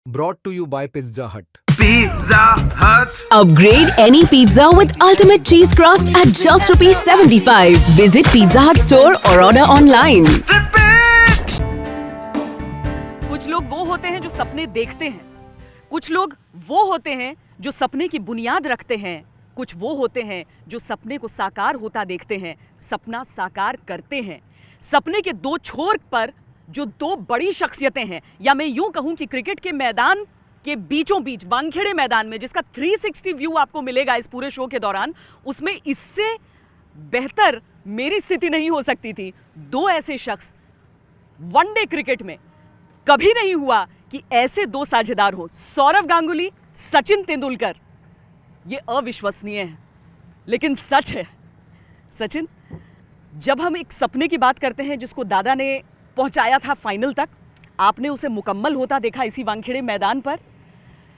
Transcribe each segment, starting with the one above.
Brought to you by Pizza Hut. Pizza Hut. Upgrade any pizza with ultimate cheese crust at just ₹75. Visit Pizza Hut store or order online. कुछ लोग वो होते हैं जो सपने देखते हैं, कुछ लोग वो होते हैं जो सपने की बुनियाद रखते हैं, कुछ वो होते हैं जो सपने को साकार होता देखते हैं, सपना साकार करते हैं। सपने के दो छोर पर जो दो बड़ी शख्सियतें हैं, या मैं यूं कहूं कि क्रिकेट के मैदान के बीचों बीच वानखेड़े मैदान में जिसका 360 व्यू आपको मिलेगा इस पूरे शो के दौरान, उसमें इससे बेहतर मेरी स्थिति नहीं हो सकती थी। दो ऐसे शख्स, वनडे क्रिकेट में कभी नहीं हुआ कि ऐसे दो साझेदार हो। सौरव गांगुली, सचिन तेंदुलकर, ये अविश्वसनीय है लेकिन सच है। सचिन, जब हम एक सपने की बात करते हैं जिसको दादा ने पहुंचाया था फाइनल तक, आपने उसे मुकम्मल होता देखा इसी वानखेड़े मैदान पर।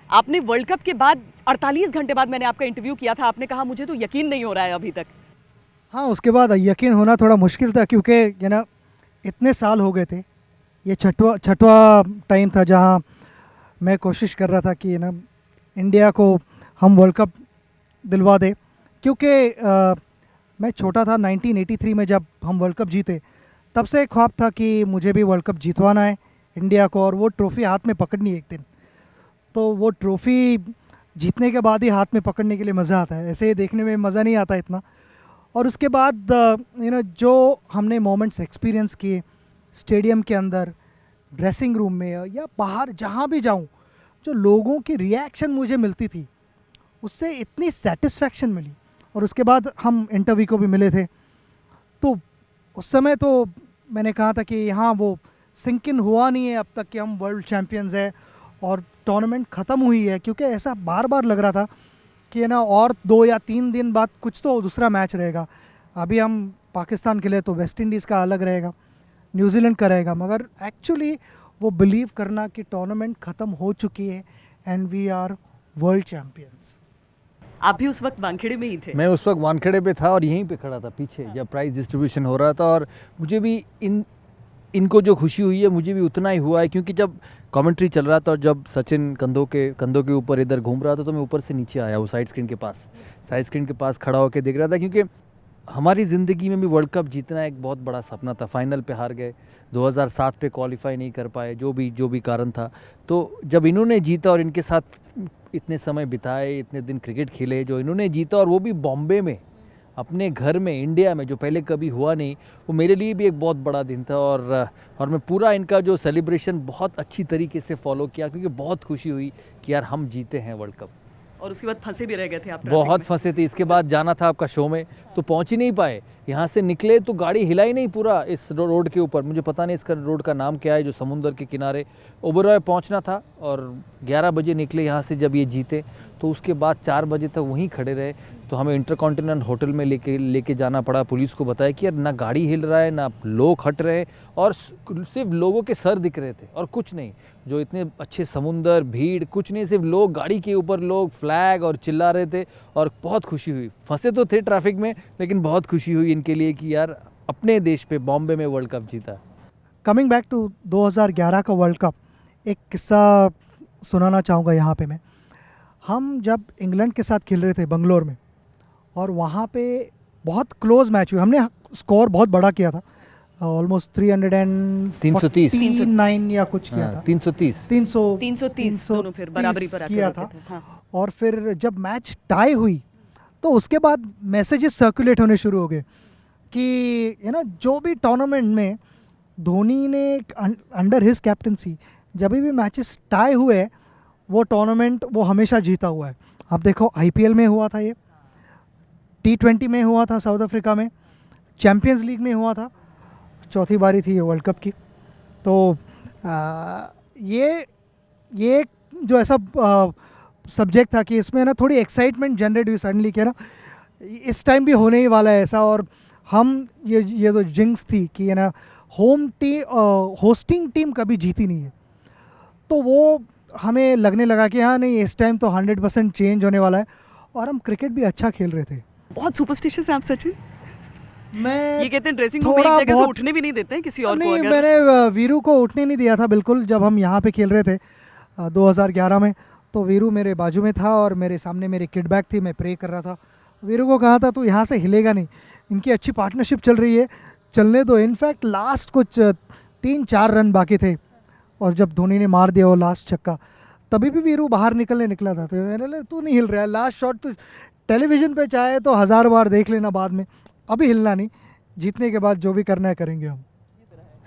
आपने वर्ल्ड कप के बाद 48 घंटे बाद मैंने आपका इंटरव्यू किया था, आपने कहा मुझे तो यकीन नहीं हो रहा है अभी तक। हाँ, उसके बाद यकीन होना थोड़ा मुश्किल था क्योंकि इतने साल हो गए थे। ये छठवा टाइम था जहाँ मैं कोशिश कर रहा था कि इंडिया को हम वर्ल्ड कप दिलवा दे, क्योंकि मैं छोटा था। 1983 में जब हम वर्ल्ड कप जीते, तब से एक ख्वाब था कि मुझे भी वर्ल्ड कप जीतवाना है इंडिया को, और वो ट्रॉफ़ी हाथ में पकड़नी एक दिन। तो वो ट्रॉफ़ी जीतने के बाद ही हाथ में पकड़ने के लिए मज़ा आता है, ऐसे ही देखने में मज़ा नहीं आता इतना। और उसके बाद जो हमने मोमेंट्स एक्सपीरियंस किए स्टेडियम के अंदर, ड्रेसिंग रूम में या बाहर जहाँ भी जाऊँ, जो लोगों की रिएक्शन मुझे मिलती थी, उससे इतनी सेटिस्फैक्शन मिली। और उसके बाद हम इंटरव्यू को भी मिले थे, तो उस समय तो मैंने कहा था कि यहाँ वो सिंक इन हुआ नहीं है अब तक कि हम वर्ल्ड चैम्पियंस हैं और टूर्नामेंट ख़त्म हुई है, क्योंकि ऐसा बार बार लग रहा था कि और 2 या 3 दिन बाद कुछ तो दूसरा मैच रहेगा। अभी हम पाकिस्तान के लिए तो वेस्ट इंडीज़ का अलग रहेगा, न्यूजीलैंड का रहेगा, मगर एक्चुअली वो बिलीव करना कि टूर्नामेंट ख़त्म हो चुकी है and we are world champions. आप भी उस वक्त वानखेड़े में ही थे? मैं उस वक्त वानखेड़े पे था और यहीं पे खड़ा था पीछे, जब प्राइज़ डिस्ट्रीब्यूशन हो रहा था। और मुझे भी इनको जो खुशी हुई है मुझे भी उतना ही हुआ है, क्योंकि जब कमेंट्री चल रहा था और जब सचिन कंधों के ऊपर इधर घूम रहा था, तो मैं ऊपर से नीचे आया, वो साइड स्क्रीन के पास खड़ा होकर देख रहा था। क्योंकि हमारी ज़िंदगी में भी वर्ल्ड कप जीतना एक बहुत बड़ा सपना था। फाइनल पे हार गए, 2007 पे क्वालिफाई नहीं कर पाए, जो भी कारण था। तो जब इन्होंने जीता और इनके साथ इतने समय बिताए, इतने दिन क्रिकेट खेले, जो इन्होंने जीता और वो भी बॉम्बे में, अपने घर में, इंडिया में, जो पहले कभी हुआ नहीं, वो मेरे लिए भी एक बहुत बड़ा दिन था। और मैं पूरा इनका जो सेलिब्रेशन बहुत अच्छी तरीके से फॉलो किया, क्योंकि बहुत खुशी हुई कि यार हम जीते हैं वर्ल्ड कप। और उसके बाद फंसे भी रह गए थे आप? बहुत फंसे थे। इसके बाद जाना था आपका शो में, तो पहुंच ही नहीं पाए। यहाँ से निकले तो गाड़ी हिला ही नहीं पूरा इस रोड के ऊपर। मुझे पता नहीं इसका रोड का नाम क्या है, जो समुंदर के किनारे ओबरॉय पहुंचना था। और 11 बजे निकले यहाँ से जब ये जीते, तो उसके बाद 4 बजे तक वहीं खड़े रहे। तो हमें इंटरकॉन्टिनेंटल होटल में लेके जाना पड़ा। पुलिस को बताया कि यार ना गाड़ी हिल रहा है, ना लोग हट रहे, और सिर्फ लोगों के सर दिख रहे थे और कुछ नहीं। जो इतने अच्छे समुंदर, भीड़, कुछ नहीं, सिर्फ लोग, गाड़ी के ऊपर लोग, फ्लैग और चिल्ला रहे थे। और बहुत खुशी हुई। फंसे तो थे ट्रैफिक में, लेकिन बहुत खुशी हुई इनके लिए कि यार अपने देश पे, बॉम्बे में वर्ल्ड कप जीता। कमिंग बैक टू 2011 का वर्ल्ड कप, एक किस्सा सुनाना चाहूँगा यहाँ पे मैं। हम जब इंग्लैंड के साथ खेल रहे थे बंगलोर में, और वहाँ पे बहुत क्लोज मैच हुई। हमने स्कोर बहुत बड़ा किया था, ऑलमोस्ट 339 या कुछ किया था। 330 दोनों फिर बराबरी पर किया था। हाँ। और फिर जब मैच टाई हुई, तो उसके बाद मैसेजेस सर्कुलेट होने शुरू हो गए कि जो भी टूर्नामेंट में धोनी ने अंडर हिज कैप्टनसी जब भी मैचेस टाई हुए, वो टूर्नामेंट वो हमेशा जीता हुआ है। आप देखो, IPL में हुआ था, ये T20 में हुआ था, साउथ अफ्रीका में, चैम्पियंस लीग में हुआ था, चौथी बारी थी ये वर्ल्ड कप की। तो ये जो ऐसा सब्जेक्ट था कि इसमें थोड़ी एक्साइटमेंट जनरेट हुई सडनली कि इस टाइम भी होने ही वाला है ऐसा। और हम ये जो जिंक्स थी कि होस्टिंग टीम कभी जीती नहीं है, तो वो हमें लगने लगा कि हाँ नहीं, इस टाइम तो 100% चेंज होने वाला है। और हम क्रिकेट भी अच्छा खेल रहे थे। बहुत सुपरस्टिशियस हैं आप सचिन। मैं ये कहते हैं ड्रेसिंग रूम में एक जगह से उठने भी नहीं देते हैं किसी और को। मैंने वीरू को उठने नहीं दिया था बिल्कुल, जब हम यहाँ पे खेल रहे थे। 2011 में। तो वीरू मेरे बाजू में था और मेरे सामने मेरी किट बैग थी, मैं प्रे कर रहा था। वीरू को कहा था तू यहाँ से हिलेगा नहीं, इनकी अच्छी पार्टनरशिप चल रही है, चलने दो। इनफैक्ट लास्ट कुछ 3-4 रन बाकी थे और जब धोनी ने मार दिया वो लास्ट छक्का, तभी भी वीरू बाहर निकला था। तो मैंने बोला तू नहीं हिल रहा है, लास्ट शॉट तो टेलीविज़न पे चाहे तो 1000 बार देख लेना बाद में, अभी हिलना नहीं, जीतने के बाद जो भी करना है करेंगे हम।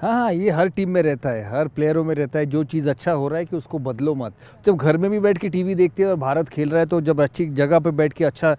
हाँ हाँ, ये हर टीम में रहता है, हर प्लेयरों में रहता है। जो चीज़ अच्छा हो रहा है कि उसको बदलो मत। जब घर में भी बैठ के टीवी देखते हैं और भारत खेल रहा है, तो जब अच्छी जगह पे बैठ के अच्छा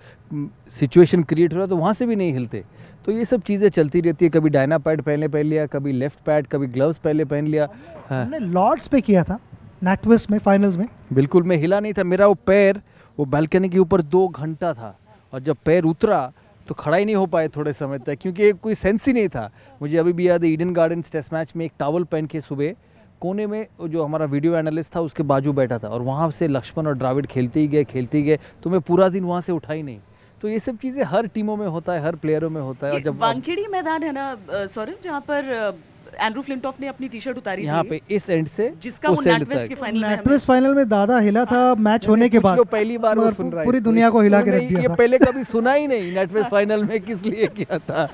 सिचुएशन क्रिएट हो रहा है तो वहाँ से भी नहीं हिलते। तो ये सब चीज़ें चलती रहती है। कभी डायना पैड पहले पहन लिया, कभी लेफ्ट पैड, कभी ग्लव्स पहले पहन लिया। हाँ हमने लॉर्ड्स पे किया था, नेटवेस्ट में, फाइनल्स में। बिल्कुल, मैं हिला नहीं था। मेरा वो पैर वो बालकनी के ऊपर 2 घंटा था और जब पैर उतरा तो खड़ा ही नहीं हो पाए थोड़े समय तक, क्योंकि एक कोई सेंस ही नहीं था। मुझे अभी भी याद है, ईडन गार्डन्स टेस्ट मैच में एक टॉवल पहन के सुबह कोने में जो हमारा वीडियो एनालिस्ट था उसके बाजू बैठा था और वहाँ से लक्ष्मण और द्राविड खेलते ही गए, तो मैं पूरा दिन वहाँ से उठा ही नहीं। तो ये सब चीज़ें हर टीमों में होता है, हर प्लेयरों में होता है। और जब वानखेड़ी मैदान है ना सौरभ, जहाँ पर एंड्रू फ्लिंटॉफ ने अपनी टी शर्ट उतारी यहाँ थी, पे इस एंड से जिसका वो उस एंड नेटवेस्ट के तक। फाइनल में नेटवेस्ट फाइनल में दादा हिला था मैच होने के बाद। पहली बार वो मगर सुन रहा है, पूरी इसको। दुनिया को हिला के उन्होंने रख दिया ये था। पहले कभी सुना ही नहीं नेटवेस्ट फाइनल में किस लिए किया था।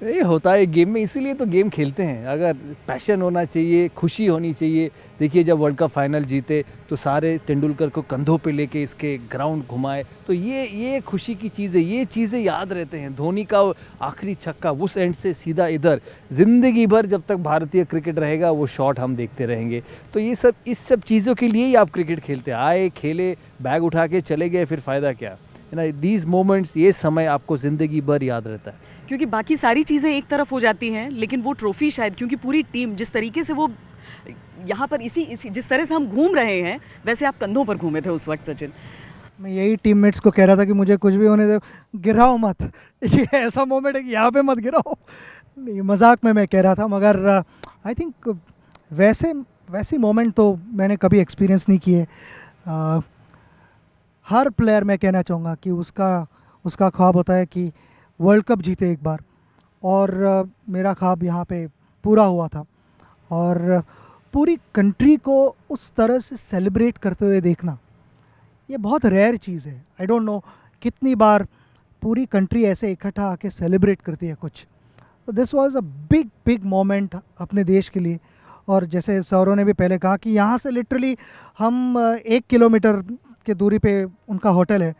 ये होता है गेम में, इसीलिए तो गेम खेलते हैं। अगर पैशन होना चाहिए, खुशी होनी चाहिए। देखिए जब वर्ल्ड कप फाइनल जीते तो सारे तेंदुलकर को कंधों पे लेके इसके ग्राउंड घुमाए, तो ये खुशी की चीज़ है। ये चीज़ें याद रहते हैं। धोनी का आखिरी छक्का उस एंड से सीधा इधर, ज़िंदगी भर जब तक भारतीय क्रिकेट रहेगा वो शॉट हम देखते रहेंगे। तो ये सब, इस सब चीज़ों के लिए ही आप क्रिकेट खेलते हैं। आए, खेले, बैग उठा के चले गए, फिर फ़ायदा क्या है ना। दीज मोमेंट्स, ये समय आपको ज़िंदगी भर याद रहता है। क्योंकि बाकी सारी चीज़ें एक तरफ हो जाती हैं, लेकिन वो ट्रॉफी शायद, क्योंकि पूरी टीम जिस तरीके से वो यहाँ पर इसी जिस तरह से हम घूम रहे हैं, वैसे आप कंधों पर घूमे थे उस वक्त सचिन। मैं यही टीममेट्स को कह रहा था कि मुझे कुछ भी होने दो, गिराओ मत। ये ऐसा मोमेंट है कि यहाँ पे मत गिराओ। नहीं, मजाक में मैं कह रहा था, मगर आई थिंक वैसी मोमेंट तो मैंने कभी एक्सपीरियंस नहीं किए। हर प्लेयर, मैं कहना चाहूँगा कि उसका ख्वाब होता है कि वर्ल्ड कप जीते एक बार, और मेरा ख्वाब यहाँ पे पूरा हुआ था। और पूरी कंट्री को उस तरह से सेलिब्रेट करते हुए देखना, ये बहुत रेयर चीज़ है। आई डोंट नो कितनी बार पूरी कंट्री ऐसे इकट्ठा आके सेलिब्रेट करती है कुछ। तो this was a big moment अपने देश के लिए। और जैसे सौरव ने भी पहले कहा कि यहाँ से लिटरली हम 1 किलोमीटर के दूरी पे उनका होटल है,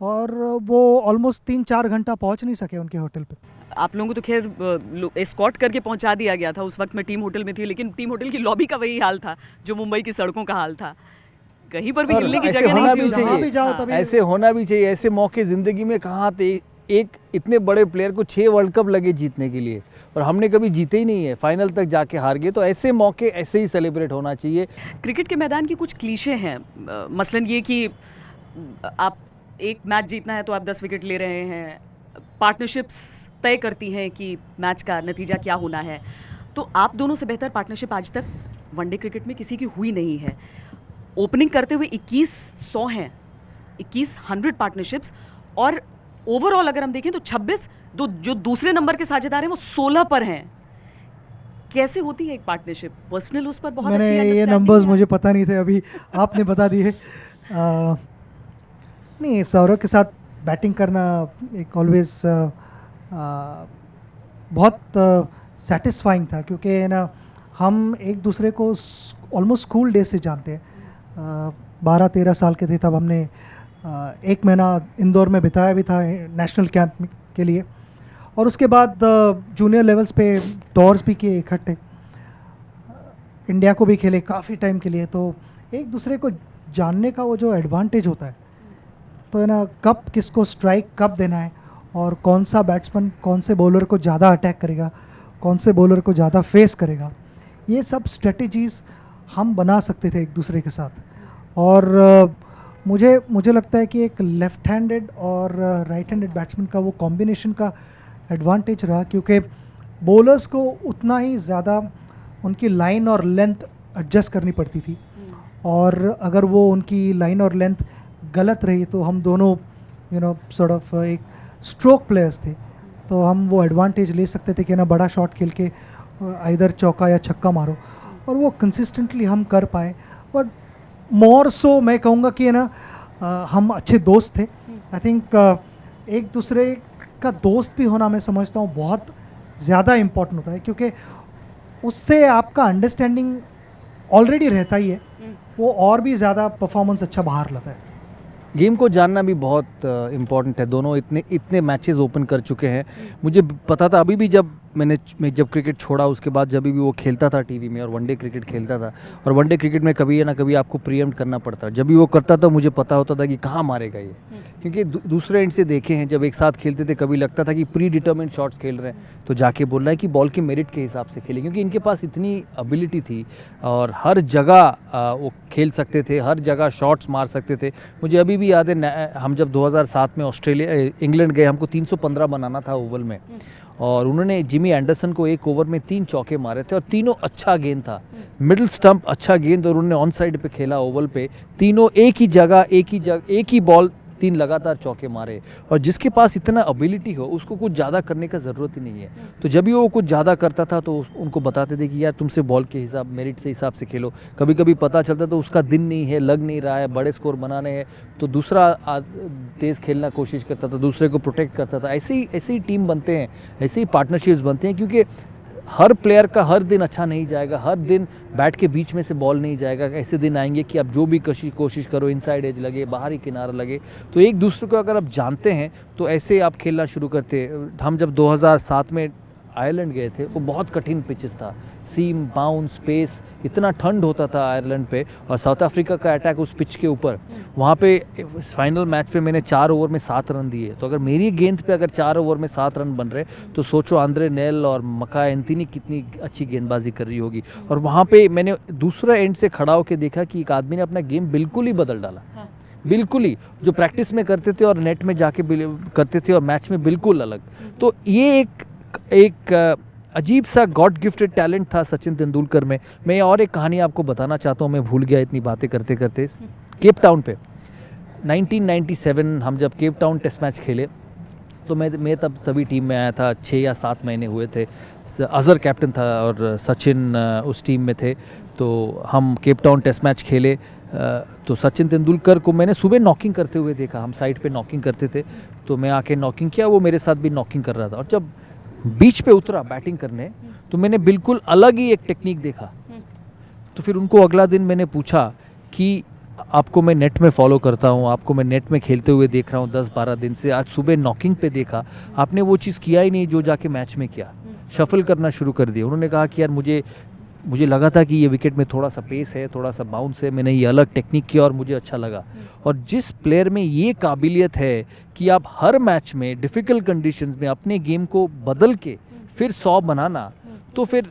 और वो ऑलमोस्ट 3-4 घंटा पहुँच नहीं सके उनके होटल पे। आप लोगों को तो खैर एस्कॉर्ट करके पहुंचा दिया गया था। उस वक्त मैं टीम होटल में थी, लेकिन टीम होटल की लॉबी का वही हाल था जो मुंबई की सड़कों का हाल था। कहीं पर भी और हिलने की ऐसे जगह होना नहीं भी थी उस चाहिए। वक्त। भी जाओ हाँ। तभी ऐसे होना भी चाहिए। ऐसे मौके ज़िंदगी में कहाँ थे। एक इतने बड़े प्लेयर को 6 वर्ल्ड कप लगे जीतने के लिए, और हमने कभी जीते ही नहीं है, फाइनल तक जाके हार गए। तो ऐसे मौके ऐसे ही सेलिब्रेट होना चाहिए। क्रिकेट के मैदान की कुछ क्लीशे हैं, मसलन ये कि आप एक मैच जीतना है तो आप 10 विकेट ले रहे हैं। पार्टनरशिप्स तय करती हैं कि मैच का नतीजा क्या होना है। तो आप दोनों से बेहतर पार्टनरशिप आज तक वनडे क्रिकेट में किसी की हुई नहीं है। ओपनिंग करते हुए 2100 हैं, 2100 पार्टनरशिप्स, और ओवरऑल अगर हम देखें तो 26, जो दूसरे नंबर के साझेदार हैं वो 16 पर हैं। कैसे होती है एक पार्टनरशिप? पर्सनल उस पर बहुत अच्छी मैंने ये understanding नंबर्स है। मुझे पता नहीं थे, अभी आपने बता दिए। नहीं, सौरव के साथ बैटिंग करना एक ऑलवेज बहुत सेटिस्फाइंग था, क्योंकि ना हम एक दूसरे को ऑलमोस्ट स्कूल डेज से जानते हैं। 12-13 साल के थे तब हमने 1 महीना इंदौर में बिताया भी था नेशनल कैंप के लिए, और उसके बाद जूनियर लेवल्स पे टूर्स भी किए इकट्ठे, इंडिया को भी खेले काफ़ी टाइम के लिए। तो एक दूसरे को जानने का वो जो एडवांटेज होता है, तो है ना, कब किसको स्ट्राइक कब देना है, और कौन सा बैट्समैन कौन से बॉलर को ज़्यादा अटैक करेगा, कौन से बॉलर को ज़्यादा फेस करेगा, ये सब स्ट्रेटजीज़ हम बना सकते थे एक दूसरे के साथ। और मुझे लगता है कि एक लेफ़्ट हैंडेड और राइट हैंडेड बैट्समैन का वो कॉम्बिनेशन का एडवांटेज रहा, क्योंकि बॉलर्स को उतना ही ज़्यादा उनकी लाइन और लेंथ एडजस्ट करनी पड़ती थी, और अगर वो उनकी लाइन और लेंथ गलत रही तो हम दोनों सॉर्ट ऑफ एक स्ट्रोक प्लेयर्स थे, तो हम वो एडवांटेज ले सकते थे कि ना बड़ा शॉट खेल के इधर चौका या छक्का मारो, और वो कंसिस्टेंटली हम कर पाए। बट मोर सो मैं कहूँगा कि है ना हम अच्छे दोस्त थे. आई थिंक एक दूसरे का दोस्त भी होना मैं समझता हूँ बहुत ज़्यादा इम्पोर्टेंट होता है, क्योंकि उससे आपका अंडरस्टैंडिंग ऑलरेडी रहता ही है, वो और भी ज़्यादा परफॉर्मेंस अच्छा बाहर लाता है. गेम को जानना भी बहुत इम्पॉर्टेंट है. दोनों इतने मैचेस ओपन कर चुके हैं. मुझे पता था अभी भी मैं जब क्रिकेट छोड़ा उसके बाद जब भी वो खेलता था टीवी में और वनडे क्रिकेट खेलता था, और वनडे क्रिकेट में कभी ना कभी आपको प्रीएम्प्ट करना पड़ता है. जब भी वो करता था मुझे पता होता था कि कहाँ मारेगा ये, क्योंकि दूसरे एंड से देखे हैं जब एक साथ खेलते थे कभी लगता था कि प्री डिटर्मिन्ड शॉट्स खेल रहे हैं तो जाके बोल रहा है कि बॉल के मेरिट के हिसाब से खेले, क्योंकि इनके पास इतनी एबिलिटी थी और हर जगह वो खेल सकते थे, हर जगह शॉट्स मार सकते थे. मुझे अभी भी याद है हम जब 2007 में इंग्लैंड गए, हमको 315 बनाना था ओवल में, और उन्होंने जिमी एंडरसन को एक ओवर में 3 चौके मारे थे और तीनों अच्छा गेंद था, मिडिल स्टंप अच्छा गेंद, और उन्होंने ऑन साइड पे खेला ओवल पे. तीनों एक ही बॉल 3 लगातार चौके मारे. और जिसके पास इतना एबिलिटी हो उसको कुछ ज़्यादा करने का ज़रूरत ही नहीं है. तो जब भी वो कुछ ज़्यादा करता था तो उनको बताते थे कि यार तुमसे बॉल के हिसाब मेरिट से हिसाब से खेलो. कभी कभी पता चलता तो उसका दिन नहीं है, लग नहीं रहा है, बड़े स्कोर बनाने हैं तो दूसरा तेज़ खेलना कोशिश करता था, दूसरे को प्रोटेक्ट करता था. ऐसे ही टीम बनते हैं, ऐसे ही पार्टनरशिप्स बनते हैं, क्योंकि हर प्लेयर का हर दिन अच्छा नहीं जाएगा, हर दिन बैट के बीच में से बॉल नहीं जाएगा. ऐसे दिन आएंगे कि आप जो भी कोशिश करो इनसाइड एज लगे, बाहरी किनारा लगे. तो एक दूसरे को अगर आप जानते हैं तो ऐसे आप खेलना शुरू करते. हम जब 2007 में आयरलैंड गए थे वो बहुत कठिन पिचेस था, सीम बाउंस पेस, इतना ठंड होता था आयरलैंड पे, और साउथ अफ्रीका का अटैक उस पिच के ऊपर. वहाँ पे फाइनल मैच पे मैंने 4 ओवर में 7 रन दिए. तो अगर मेरी गेंद पे अगर 4 ओवर में 7 रन बन रहे तो सोचो आंद्रे नेल और मका एंथनी कितनी अच्छी गेंदबाजी कर रही होगी. और वहाँ पे मैंने दूसरा एंड से खड़ा होकर देखा कि एक आदमी ने अपना गेम बिल्कुल ही बदल डाला, बिल्कुल ही जो प्रैक्टिस में करते थे और नेट में जाके करते थे और मैच में बिल्कुल अलग. तो ये एक अजीब सा गॉड गिफ्टेड टैलेंट था सचिन तेंदुलकर में. मैं और एक कहानी आपको बताना चाहता हूँ, मैं भूल गया इतनी बातें करते करते. केप टाउन पे 1997 हम जब केप टाउन टेस्ट मैच खेले तो मैं तभी टीम में आया था, 6 या 7 महीने हुए थे. अजहर कैप्टन था और सचिन उस टीम में थे. तो हम केप टाउन टेस्ट मैच खेले. तो सचिन तेंदुलकर को मैंने सुबह नॉकिंग करते हुए देखा. हम साइड पे नॉकिंग करते थे तो मैं आके नॉकिंग किया, वो मेरे साथ भी नॉकिंग कर रहा था. और जब बीच पे उतरा बैटिंग करने तो मैंने बिल्कुल अलग ही एक टेक्निक देखा. तो फिर उनको अगला दिन मैंने पूछा कि आपको मैं नेट में फॉलो करता हूँ, आपको मैं नेट में खेलते हुए देख रहा हूँ 10-12 दिन से, आज सुबह नॉकिंग पे देखा, आपने वो चीज़ किया ही नहीं जो जाके मैच में किया, शफल करना शुरू कर दिया. उन्होंने कहा कि यार मुझे लगा था कि ये विकेट में थोड़ा सा पेस है, थोड़ा सा बाउंस है, मैंने ये अलग टेक्निक किया और मुझे अच्छा लगा. और जिस प्लेयर में ये काबिलियत है कि आप हर मैच में डिफ़िकल्ट कंडीशंस में अपने गेम को बदल के फिर 100 बनाना, तो फिर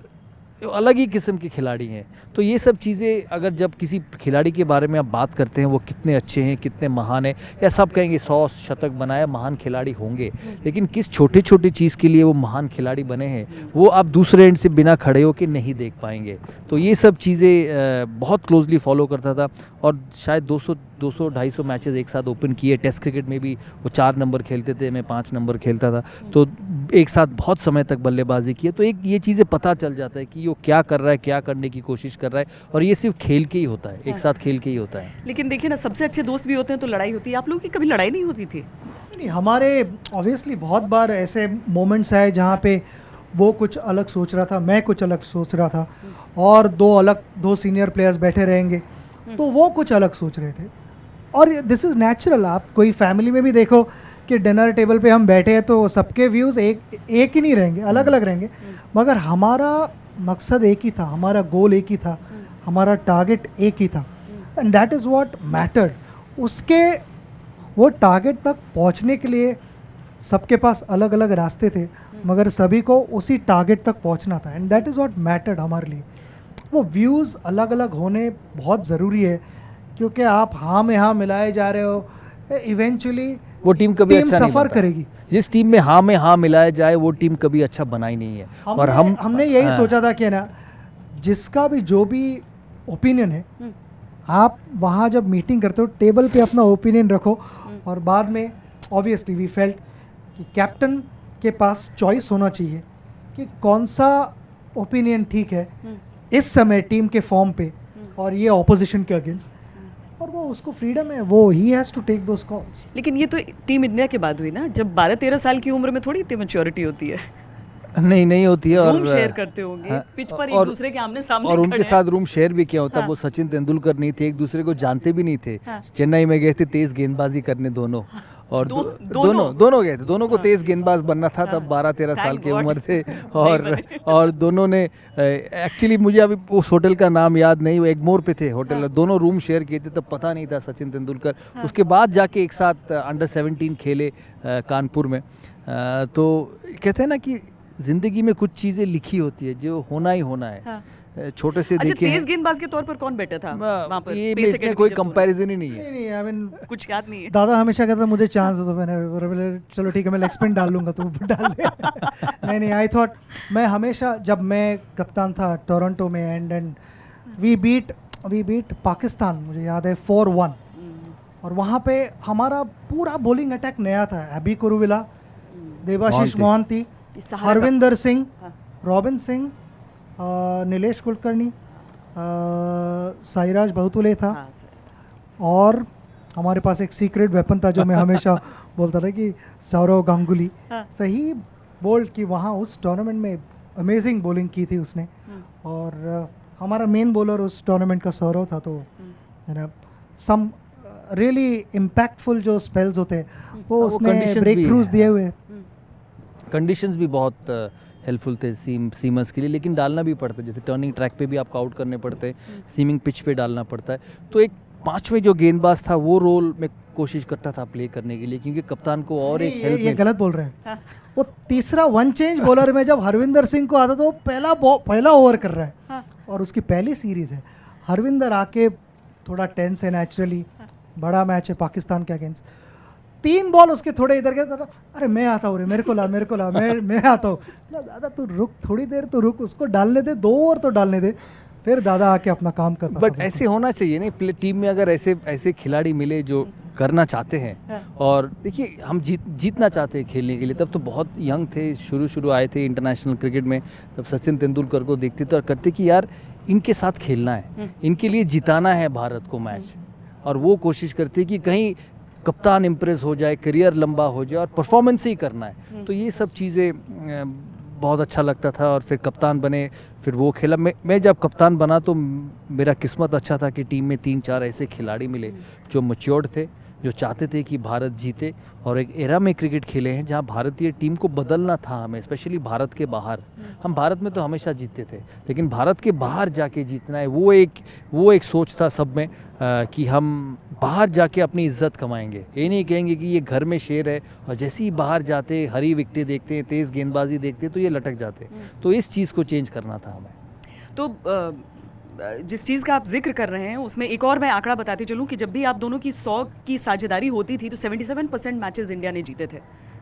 अलग ही किस्म के खिलाड़ी हैं. तो ये सब चीज़ें अगर जब किसी खिलाड़ी के बारे में आप बात करते हैं वो कितने अच्छे हैं, कितने महान हैं, या सब कहेंगे 100 शतक बनाया महान खिलाड़ी होंगे, लेकिन किस छोटे छोटे चीज़ के लिए वो महान खिलाड़ी बने हैं वो आप दूसरे एंड से बिना खड़े होकर नहीं देख पाएंगे. तो ये सब चीज़ें बहुत क्लोजली फॉलो करता था. और शायद 200-250 मैचेस एक साथ ओपन किए. टेस्ट क्रिकेट में भी वो 4 नंबर खेलते थे, मैं 5 नंबर खेलता था. तो एक साथ बहुत समय तक बल्लेबाजी की है. तो एक ये चीज़ें पता चल जाता है कि वो क्या कर रहा है, क्या करने की कोशिश कर रहा है, और ये सिर्फ खेल के ही होता है, एक साथ खेल के ही होता है. लेकिन देखिए ना, सबसे अच्छे दोस्त भी होते हैं तो लड़ाई होती है. आप लोगों की कभी लड़ाई नहीं होती थी? नहीं, हमारे ऑब्वियसली बहुत बार ऐसे मोमेंट्स आए जहाँ पे वो कुछ अलग सोच रहा था, मैं कुछ अलग सोच रहा था, और दो सीनियर प्लेयर्स बैठे रहेंगे तो वो कुछ अलग सोच रहे थे. और दिस इज़ नेचुरल. आप कोई फैमिली में भी देखो कि डिनर टेबल पे हम बैठे हैं तो सबके व्यूज़ एक ही नहीं रहेंगे, अलग अलग रहेंगे, मगर हमारा मकसद एक ही था, हमारा गोल एक ही था, हमारा टारगेट एक ही था. And that is what mattered. उसके वो टारगेट तक पहुंचने के लिए सबके पास अलग अलग रास्ते थे, मगर सभी को उसी टारगेट तक पहुंचना था. And that is what mattered हमारे लिए. वो व्यूज़ अलग अलग होने बहुत ज़रूरी है, क्योंकि आप हाँ में हाँ मिलाए जा रहे हो, इवेंचुअली वो टीम कभी अच्छा नहीं सफ़र बनता. करेगी. जिस टीम में हाँ मिलाया जाए वो टीम कभी अच्छा बना ही नहीं है. और हमने यही सोचा था कि ना, जिसका भी जो भी ओपिनियन है, आप वहाँ जब मीटिंग करते हो टेबल पे अपना ओपिनियन रखो, और बाद में ऑब्वियसली वी फेल्ट कि कैप्टन के पास चॉइस होना चाहिए कि कौन सा ओपिनियन ठीक है इस समय टीम के फॉर्म पे और ये ऑपोजिशन के अगेंस्ट, और वो उसको फ्रीडम है, वो ही has to take those calls. लेकिन ये तो टीम इंडिया के बाद हुई ना, जब 12-13 साल की उम्र में थोड़ी इतनी मैच्योरिटी होती है। नहीं होती है। और रूम शेयर करते होंगे, हाँ, पिच पर एक और- दूसरे के आमने सामने और उनके खड़े हैं। साथ रूम शेयर भी किया होता। हाँ। वो सचिन तेंदुलकर नहीं थे, एक दूसरे को जानते भी नहीं थे। हाँ। चेन्नई में गए थे तेज गेंदबाजी करने दोनों, और दोनों? दोनों गए थे। दोनों को हाँ। तेज गेंदबाज बनना था, हाँ। तब 12-13 साल Thank की God। उम्र थे। नहीं और बने। और दोनों ने एक्चुअली मुझे अभी उस होटल का नाम याद नहीं, वो एगमोर पे थे होटल। हाँ। दोनों रूम शेयर किए थे, तब पता नहीं था सचिन तेंदुलकर। हाँ। उसके बाद जाके एक साथ अंडर 17 खेले कानपुर में। तो कहते हैं ना कि जिंदगी में कुछ चीज़ें लिखी होती है जो होना ही होना है। हाँ। छोटे से अच्छा, देखे तेज गेंदबाज के तौर पर कौन बेटर था वहाँ पर? ये Pace इसमें Academy कोई जब बोला। कंपैरिजन ही नहीं है। नहीं आई मीन कुछ याद नहीं है। दादा हमेशा कहता मुझे चांस दो, तो मैंने बोला, चलो ठीक है मैं लेग स्पिन डाल लूँगा, तो डाल दे। नहीं आई थॉट, मैं हमेशा जब मैं कप्तान था टोरंटो में, एंड वी बीट पाकिस्तान, मुझे याद है 4-1, और वहाँ पे हमारा पूरा बॉलिंग अटैक नया था। अभी कुरुविला, देवाशीष मोहंती, ये सहारा का- हरविंदर सिंह, हाँ। रॉबिन सिंह, नीलेश कुलकर्णी, साईराज बहुतुले था, हाँ, सर। और हमारे पास एक सीक्रेट वेपन था जो मैं हमेशा बोलता था कि सौरव गांगुली। हाँ। सही बोल्ड कि वहाँ उस टूर्नामेंट में अमेजिंग बॉलिंग की थी उसने, और हमारा मेन बॉलर उस टूर्नामेंट का सौरव था। तो है ना, सम रियली इम्पैक्टफुल जो स्पेल्स होते हैं वो वो उसने conditions ब्रेक भी थ्रूज हैं। दिए हुए। कंडीशंस भी बहुत हेल्पफुल थे सीमर्स के लिए, लेकिन डालना भी पड़ता है। जैसे टर्निंग ट्रैक पे भी आपको आउट करने पड़ते हैं, सीमिंग पिच पे डालना पड़ता है। तो एक पांचवें जो गेंदबाज था वो रोल में कोशिश करता था प्ले करने के लिए, क्योंकि कप्तान को और एक ये हेल्प गलत बोल रहे हैं। हाँ। वो तीसरा वन चेंज बॉलर में जब हरविंदर सिंह को आता तो वो पहला ओवर कर रहा है, हाँ। और उसकी पहली सीरीज है। हरविंदर आके थोड़ा टेंस है नेचुरली, बड़ा मैच है पाकिस्तान के अगेंस्ट। 3 बॉल उसके थोड़े इधर गए, तो अरे मैं आता हूँ रे, मेरे को ला मैं आता हूँ। दादा तू रुक, थोड़ी देर तो रुक, उसको डालने दे, 2 ओवर तो डालने दे, फिर दादा आके अपना काम करता बट था। ऐसे होना चाहिए नहीं टीम में, अगर ऐसे खिलाड़ी मिले जो करना चाहते हैं। हाँ। और देखिए हम जीतना चाहते हैं खेलने के लिए। तब तो बहुत यंग थे, शुरू आए थे इंटरनेशनल क्रिकेट में, तब सचिन तेंदुलकर को देखते थे और करते कि यार इनके साथ खेलना है, इनके लिए जिताना है भारत को मैच। और वो कोशिश करते कि कहीं कप्तान इम्प्रेस हो जाए, करियर लंबा हो जाए, और परफॉर्मेंस ही करना है। तो ये सब चीज़ें बहुत अच्छा लगता था। और फिर कप्तान बने, फिर वो खेला। मैं जब कप्तान बना तो मेरा किस्मत अच्छा था कि टीम में 3-4 ऐसे खिलाड़ी मिले जो मैच्योर्ड थे, जो चाहते थे कि भारत जीते, और एक एरा में क्रिकेट खेले हैं जहां भारतीय टीम को बदलना था हमें, स्पेशली भारत के बाहर। हम भारत में तो हमेशा जीतते थे, लेकिन भारत के बाहर जाके जीतना है, वो एक सोच था सब में, कि हम बाहर जाके अपनी इज्जत कमाएंगे। ये नहीं कहेंगे कि ये घर में शेर है, और जैसे ही बाहर जाते हरी विकेटें देखते हैं, तेज़ गेंदबाजी देखते हैं, तो ये लटक जाते। तो इस चीज़ को चेंज करना था हमें। तो जिस चीज़ का आप जिक्र कर रहे हैं उसमें एक और मैं आंकड़ा बताती चलूं कि जब भी आप दोनों की 100 की साझेदारी होती थी तो 77% मैचेस इंडिया ने जीते थे,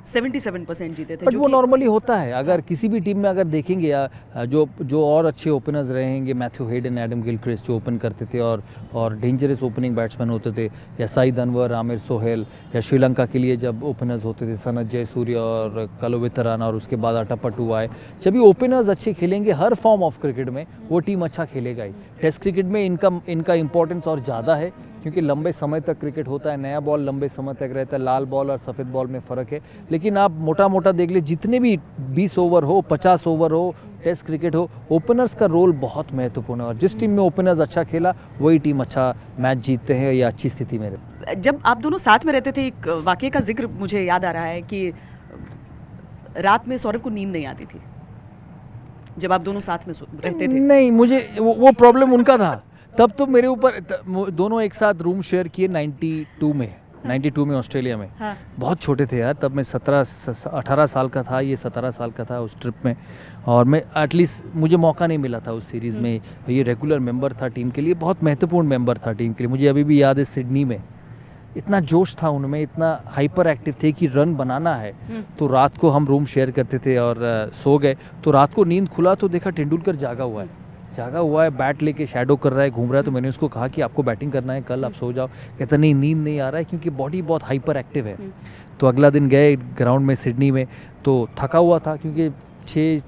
77% जीते थे। बट जो वो कि- नॉर्मली होता है। अगर किसी भी टीम में अगर देखेंगे, या जो और अच्छे ओपनर्स रहेंगे, मैथ्यू हेडन, एडम गिलक्रिस्ट जो ओपन करते थे और डेंजरस ओपनिंग बैट्समैन होते थे, या साइद अनवर, आमिर सोहेल, या श्रीलंका के लिए जब ओपनर्स होते थे सनत जयसूर्य और कलुवितराना, और उसके बाद अटापट्टू आए। जब ये ओपनर्स अच्छे खेलेंगे हर फॉर्म ऑफ क्रिकेट में, वो टीम अच्छा खेलेगा ही। टेस्ट क्रिकेट में इनका इंपॉर्टेंस और ज़्यादा है, क्योंकि लंबे समय तक क्रिकेट होता है, नया बॉल लंबे समय तक रहता है। लाल बॉल और सफ़ेद बॉल में फ़र्क है। लेकिन आप मोटा देख ले, जितने भी 20 ओवर हो, 50 ओवर हो, टेस्ट क्रिकेट हो, ओपनर्स का रोल बहुत महत्वपूर्ण है। और जिस टीम में ओपनर्स अच्छा खेला वही टीम अच्छा मैच जीतते हैं या अच्छी स्थिति में रहते। जब आप दोनों साथ में रहते थे, एक वाकये का जिक्र मुझे याद आ रहा है कि रात में सौरभ को नींद नहीं आती थी जब आप दोनों साथ में रहते थे। नहीं, मुझे वो प्रॉब्लम उनका था। तब तो मेरे ऊपर दोनों एक साथ रूम शेयर किए 92 में ऑस्ट्रेलिया में। हाँ। बहुत छोटे थे यार, तब मैं 18 साल का था, ये 17 साल का था उस ट्रिप में। और मैं एटलीस्ट मुझे मौका नहीं मिला था उस सीरीज़ में। ये रेगुलर मेंबर था टीम के लिए, बहुत महत्वपूर्ण मेंबर था टीम के लिए। मुझे अभी भी याद है सिडनी में इतना जोश था उनमें, इतना हाइपर एक्टिव थे कि रन बनाना है। तो रात को हम रूम शेयर करते थे और सो गए। तो रात को नींद खुला तो देखा तेंदुलकर जागा हुआ है, बैट लेके शैडो कर रहा है, घूम रहा है। तो मैंने उसको कहा कि आपको बैटिंग करना है कल, आप सो जाओ। कहता नहीं, नींद नहीं आ रहा है, क्योंकि बॉडी बहुत हाइपर एक्टिव है। तो अगला दिन गए ग्राउंड में सिडनी में, तो थका हुआ था, क्योंकि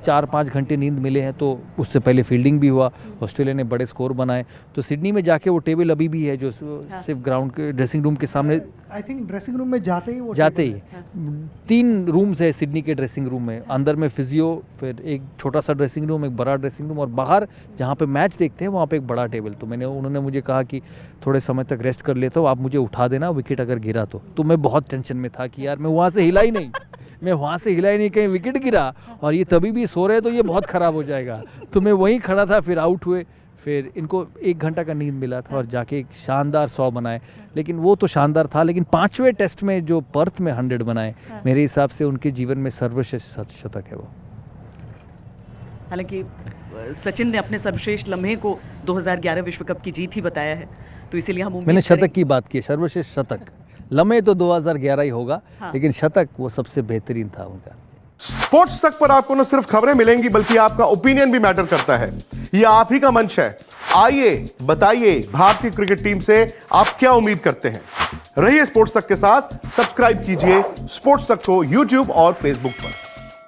4-5 घंटे नींद मिले हैं, तो उससे पहले फील्डिंग भी हुआ, ऑस्ट्रेलिया ने बड़े स्कोर बनाए। तो सिडनी में जाके वो टेबल अभी भी है जो सिर्फ ग्राउंड के ड्रेसिंग रूम के सामने, आई थिंक ड्रेसिंग रूम में जाते ही वो जाते table ही 3 रूम्स है सिडनी के ड्रेसिंग रूम में। अंदर में फिजियो, फिर एक छोटा सा ड्रेसिंग रूम, एक बड़ा ड्रेसिंग रूम, और बाहर जहाँ पे मैच देखते हैं वहाँ पे एक बड़ा टेबल। तो उन्होंने मुझे कहा कि थोड़े समय तक रेस्ट कर लेता हूँ, आप मुझे उठा देना विकेट अगर गिरा तो मैं बहुत टेंशन में था कि यार मैं वहाँ से हिला ही नहीं, कहीं विकेट गिरा और ये तभी भी सो रहे तो ये बहुत ख़राब हो जाएगा। तो मैं वहीं खड़ा था, फिर आउट हुए, फिर इनको 1 घंटा का नींद मिला था और जाके एक शानदार 100 बनाए। लेकिन वो तो शानदार था, लेकिन 5वें टेस्ट में जो पर्थ में 100 बनाए, मेरे हिसाब से उनके जीवन में सर्वश्रेष्ठ शतक है वो। हालांकि सचिन ने अपने सर्वश्रेष्ठ लम्हे को 2011 विश्व कप की जीत ही बताया है, तो इसीलिए हम उम्मीद मैंने शतक करेंगे- की बात की, सर्वश्रेष्ठ शतक। लम्हे तो 2011 ही होगा, लेकिन शतक वो सबसे बेहतरीन था उनका। स्पोर्ट्स तक पर आपको न सिर्फ खबरें मिलेंगी बल्कि आपका ओपिनियन भी मैटर करता है। ये आप ही का मंच है। आइए बताइए भारतीय क्रिकेट टीम से आप क्या उम्मीद करते हैं। रहिए स्पोर्ट्स तक के साथ, सब्सक्राइब कीजिए स्पोर्ट्स तक को यूट्यूब और फेसबुक पर।